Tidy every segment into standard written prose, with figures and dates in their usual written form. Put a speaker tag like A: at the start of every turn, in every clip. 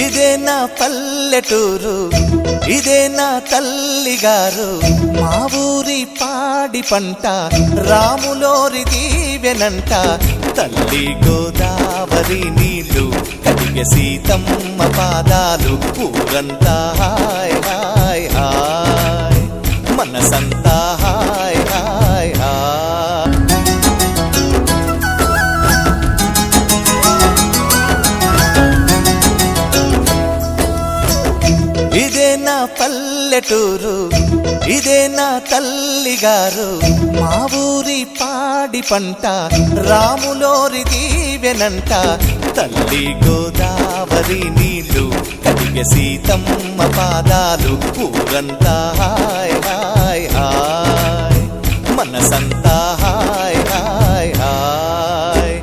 A: ఇదే నా పల్లెటూరు, ఇదే నా తల్లిగారు, మా ఊరి పాడి పంట రాములోరి దీవెనంట. తల్లి గోదావరి నీళ్ళు కడిగే సీతమ్మ పాదాలు, ఊరంతా హాయ్ హాయ్ హాయ్, మనసంతా హాయ్ హాయ్ హాయ్. ఇదే నా పల్లెటూరు, ఇదే నా తల్లిగారు, మా ఊరి పాడి పంట రాములోరి దీవెనంట. తల్లి గోదావరి నీళ్ళు కడిగే సీతమ్మ పాదాలు, ఊరంతా హాయ్ హాయ్ హాయ్, మనసంతా హాయ్ హాయ్ హాయ్.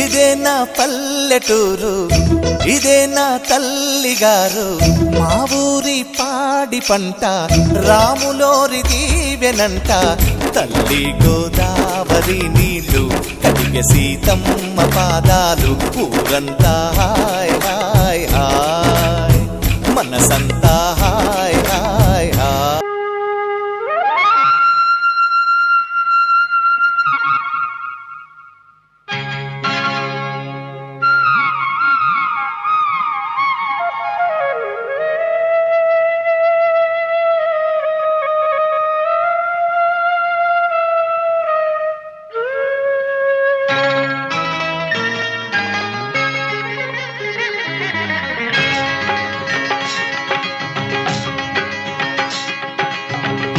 A: ఇదే నా పల్లెటూరు, ఇదే నా తల్లిగారు, మా ఊరి పాడి పంట రాములోరి దీవెనంట. తల్లి గోదావరి నీళ్ళు కడిగే సీతమ్మ పాదాలు, ఊరంతా హాయ్ హాయ్ హాయ్, మనసంతా హాయ్ హాయ్ హాయ్.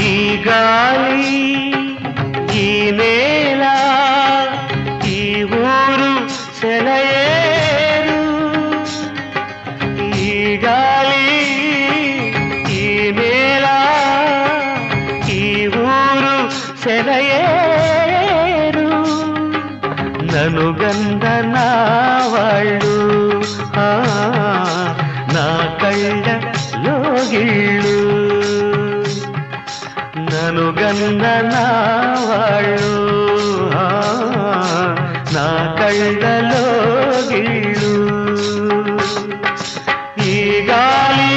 B: ఈ గాలి, ఈ నేల, ఈ ఊరు సెలయేరు. ఈ గాలి, ఈ నేల, ఈ ఊరు సెలయేరు. నన్ను గంధనా వాళ్ళు, నా కళ్ళలో గిళ్ళు. నన్ను గంధనా వాళ్ళు, నా కళ్ళలో గిళ్ళు. ఈ గాలి,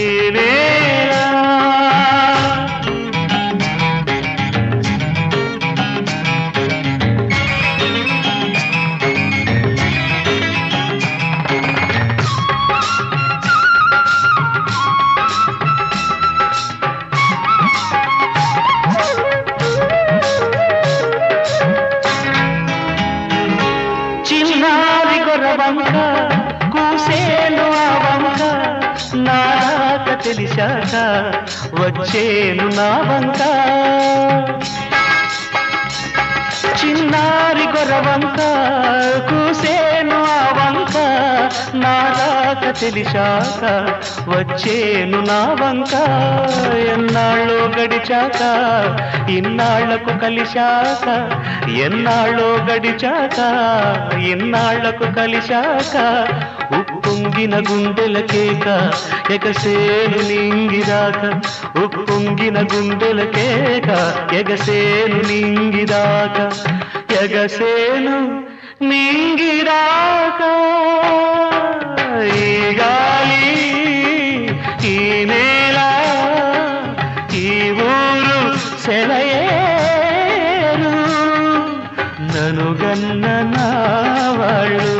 B: ఈ నేల. చిన్నారి గొర్రవంక కూసేను ఆ వంక, నాక తెలిసాక వచ్చేను నా వంక. చిన్నారి గొర్రవంక కూసేను ఆ వంక, నాక తెలిసాక వచ్చేను నా వంక. ఎన్నాళ్ళో గడిచాక ఇన్నాళ్లకు కలిశాక, ఎన్నాళ్ళో గడిచాక ఇన్నాళ్లకు కలిశాక, ఉప్పొంగిన గుండెల కేక ఎగసేను నింగిరాక. ఉప్పొంగిన గుండెల కేక ఎగసేను నింగిరాక, ఎగసేను నింగిరాక. ఈ గాలి, ఈ నేల, ఈ ఊరు సెలయేరు. నన్ను గన్ననా వాళ్ళు,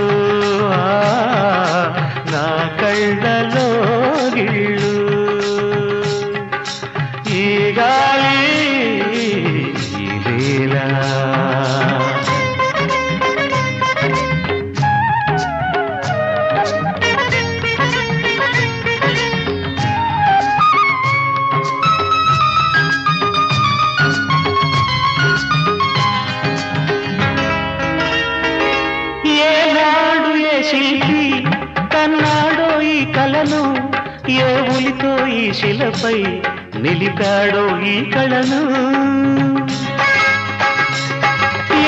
B: నా కళ్ళలో గిళ్ళు. ఈ గాలి, ఈ నేల. శిల్పి కన్నాడో ఈ కళను, ఏ ఉలితో ఈ శిలపై నిలిపాడో ఈ కళను.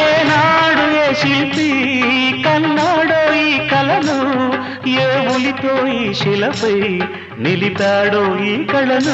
B: ఏనాడు ఏ శిల్పి కన్నాడో ఈ కళను, ఏ ఉలితో ఈ శిలపై నిలిపాడో ఈ కళను.